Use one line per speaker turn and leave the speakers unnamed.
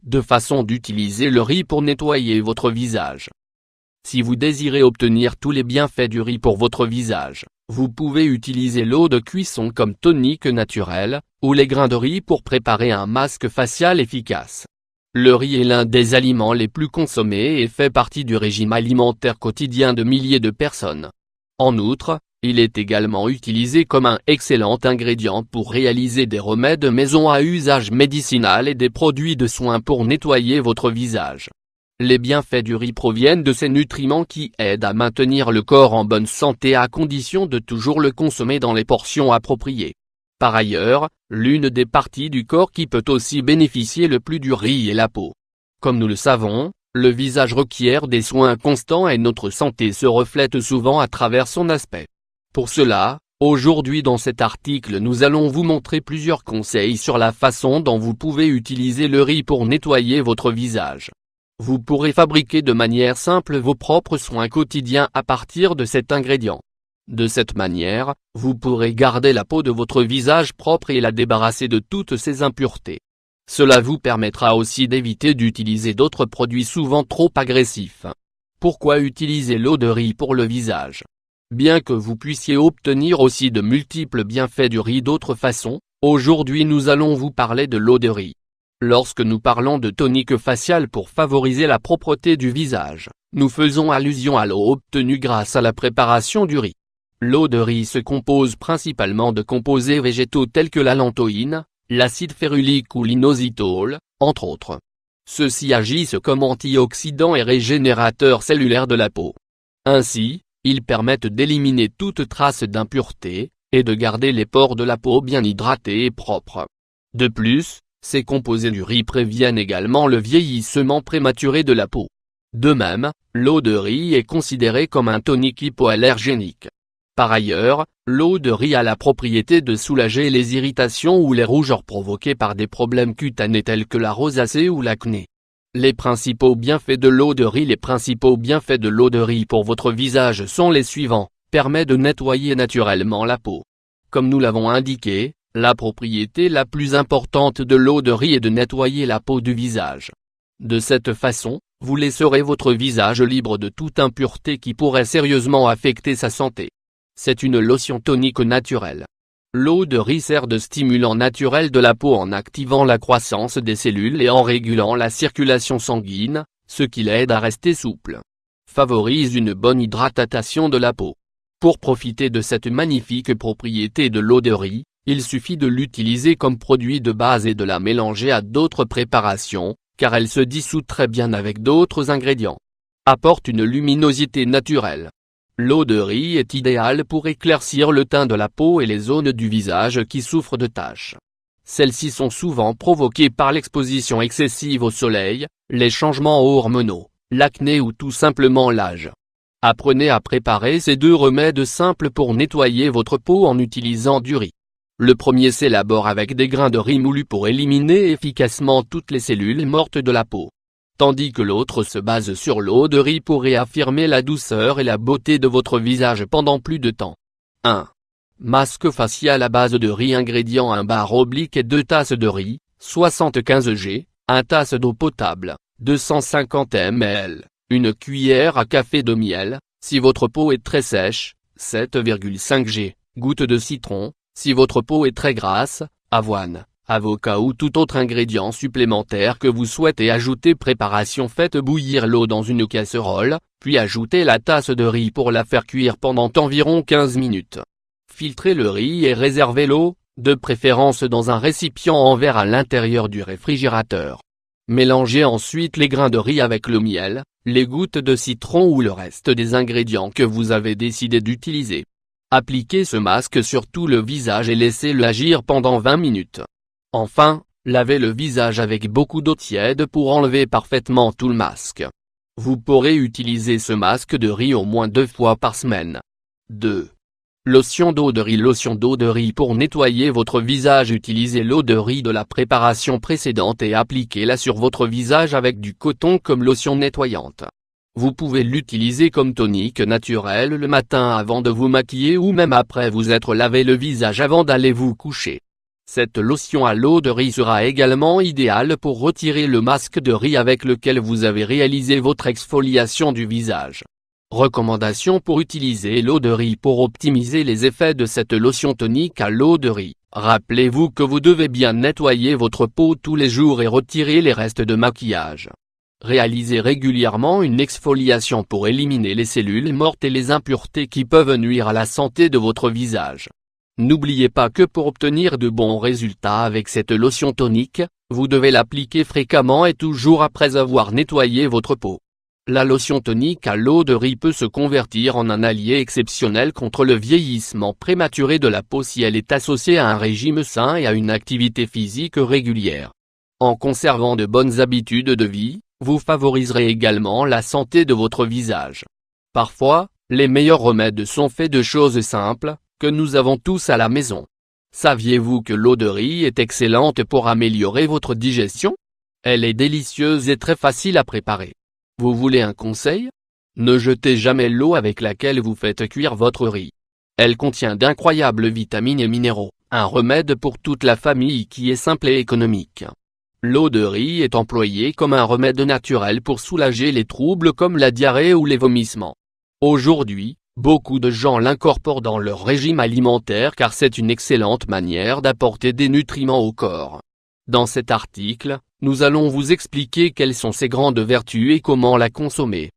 Deux façons d'utiliser le riz pour nettoyer votre visage. Si vous désirez obtenir tous les bienfaits du riz pour votre visage, vous pouvez utiliser l'eau de cuisson comme tonique naturel, ou les grains de riz pour préparer un masque facial efficace. Le riz est l'un des aliments les plus consommés et fait partie du régime alimentaire quotidien de milliers de personnes. En outre, il est également utilisé comme un excellent ingrédient pour réaliser des remèdes maison à usage médicinal et des produits de soins pour nettoyer votre visage. Les bienfaits du riz proviennent de ces nutriments qui aident à maintenir le corps en bonne santé à condition de toujours le consommer dans les portions appropriées. Par ailleurs, l'une des parties du corps qui peut aussi bénéficier le plus du riz est la peau. Comme nous le savons, le visage requiert des soins constants et notre santé se reflète souvent à travers son aspect. Pour cela, aujourd'hui dans cet article nous allons vous montrer plusieurs conseils sur la façon dont vous pouvez utiliser le riz pour nettoyer votre visage. Vous pourrez fabriquer de manière simple vos propres soins quotidiens à partir de cet ingrédient. De cette manière, vous pourrez garder la peau de votre visage propre et la débarrasser de toutes ses impuretés. Cela vous permettra aussi d'éviter d'utiliser d'autres produits souvent trop agressifs. Pourquoi utiliser l'eau de riz pour le visage? Bien que vous puissiez obtenir aussi de multiples bienfaits du riz d'autres façons, aujourd'hui nous allons vous parler de l'eau de riz. Lorsque nous parlons de tonique faciale pour favoriser la propreté du visage, nous faisons allusion à l'eau obtenue grâce à la préparation du riz. L'eau de riz se compose principalement de composés végétaux tels que la lantoïne, l'acide férulique ou l'inositol, entre autres. Ceux-ci agissent comme antioxydants et régénérateurs cellulaires de la peau. Ainsi, ils permettent d'éliminer toute trace d'impureté, et de garder les pores de la peau bien hydratés et propres. De plus, ces composés du riz préviennent également le vieillissement prématuré de la peau. De même, l'eau de riz est considérée comme un tonique hypoallergénique. Par ailleurs, l'eau de riz a la propriété de soulager les irritations ou les rougeurs provoquées par des problèmes cutanés tels que la rosacée ou l'acné. Les principaux bienfaits de l'eau de riz. Les principaux bienfaits de l'eau de riz pour votre visage sont les suivants. Permet de nettoyer naturellement la peau. Comme nous l'avons indiqué, la propriété la plus importante de l'eau de riz est de nettoyer la peau du visage. De cette façon, vous laisserez votre visage libre de toute impureté qui pourrait sérieusement affecter sa santé. C'est une lotion tonique naturelle. L'eau de riz sert de stimulant naturel de la peau en activant la croissance des cellules et en régulant la circulation sanguine, ce qui l'aide à rester souple. Favorise une bonne hydratation de la peau. Pour profiter de cette magnifique propriété de l'eau de riz, il suffit de l'utiliser comme produit de base et de la mélanger à d'autres préparations, car elle se dissout très bien avec d'autres ingrédients. Apporte une luminosité naturelle. L'eau de riz est idéale pour éclaircir le teint de la peau et les zones du visage qui souffrent de taches. Celles-ci sont souvent provoquées par l'exposition excessive au soleil, les changements hormonaux, l'acné ou tout simplement l'âge. Apprenez à préparer ces deux remèdes simples pour nettoyer votre peau en utilisant du riz. Le premier s'élabore avec des grains de riz moulus pour éliminer efficacement toutes les cellules mortes de la peau. Tandis que l'autre se base sur l'eau de riz pour réaffirmer la douceur et la beauté de votre visage pendant plus de temps. 1. Masque facial à base de riz. Ingrédients: 1 barre oblique et 2 tasses de riz, 75 g, 1 tasse d'eau potable, 250 ml, 1 cuillère à café de miel, si votre peau est très sèche, 7,5 g, gouttes de citron, si votre peau est très grasse, avoine, avocat ou tout autre ingrédient supplémentaire que vous souhaitez ajouter. Préparation: faites bouillir l'eau dans une casserole, puis ajoutez la tasse de riz pour la faire cuire pendant environ 15 minutes. Filtrez le riz et réservez l'eau, de préférence dans un récipient en verre à l'intérieur du réfrigérateur. Mélangez ensuite les grains de riz avec le miel, les gouttes de citron ou le reste des ingrédients que vous avez décidé d'utiliser. Appliquez ce masque sur tout le visage et laissez-le agir pendant 20 minutes. Enfin, lavez le visage avec beaucoup d'eau tiède pour enlever parfaitement tout le masque. Vous pourrez utiliser ce masque de riz au moins 2 fois par semaine. 2. Lotion d'eau de riz. Lotion d'eau de riz pour nettoyer votre visage. Utilisez l'eau de riz de la préparation précédente et appliquez-la sur votre visage avec du coton comme lotion nettoyante. Vous pouvez l'utiliser comme tonique naturel le matin avant de vous maquiller ou même après vous être lavé le visage avant d'aller vous coucher. Cette lotion à l'eau de riz sera également idéale pour retirer le masque de riz avec lequel vous avez réalisé votre exfoliation du visage. Recommandation pour utiliser l'eau de riz pour optimiser les effets de cette lotion tonique à l'eau de riz. Rappelez-vous que vous devez bien nettoyer votre peau tous les jours et retirer les restes de maquillage. Réalisez régulièrement une exfoliation pour éliminer les cellules mortes et les impuretés qui peuvent nuire à la santé de votre visage. N'oubliez pas que pour obtenir de bons résultats avec cette lotion tonique, vous devez l'appliquer fréquemment et toujours après avoir nettoyé votre peau. La lotion tonique à l'eau de riz peut se convertir en un allié exceptionnel contre le vieillissement prématuré de la peau si elle est associée à un régime sain et à une activité physique régulière. En conservant de bonnes habitudes de vie, vous favoriserez également la santé de votre visage. Parfois, les meilleurs remèdes sont faits de choses simples, que nous avons tous à la maison. Saviez-vous que l'eau de riz est excellente pour améliorer votre digestion? Elle est délicieuse et très facile à préparer. Vous voulez un conseil? Ne jetez jamais l'eau avec laquelle vous faites cuire votre riz. Elle contient d'incroyables vitamines et minéraux, un remède pour toute la famille qui est simple et économique. L'eau de riz est employée comme un remède naturel pour soulager les troubles comme la diarrhée ou les vomissements. Aujourd'hui, beaucoup de gens l'incorporent dans leur régime alimentaire car c'est une excellente manière d'apporter des nutriments au corps. Dans cet article, nous allons vous expliquer quelles sont ses grandes vertus et comment la consommer.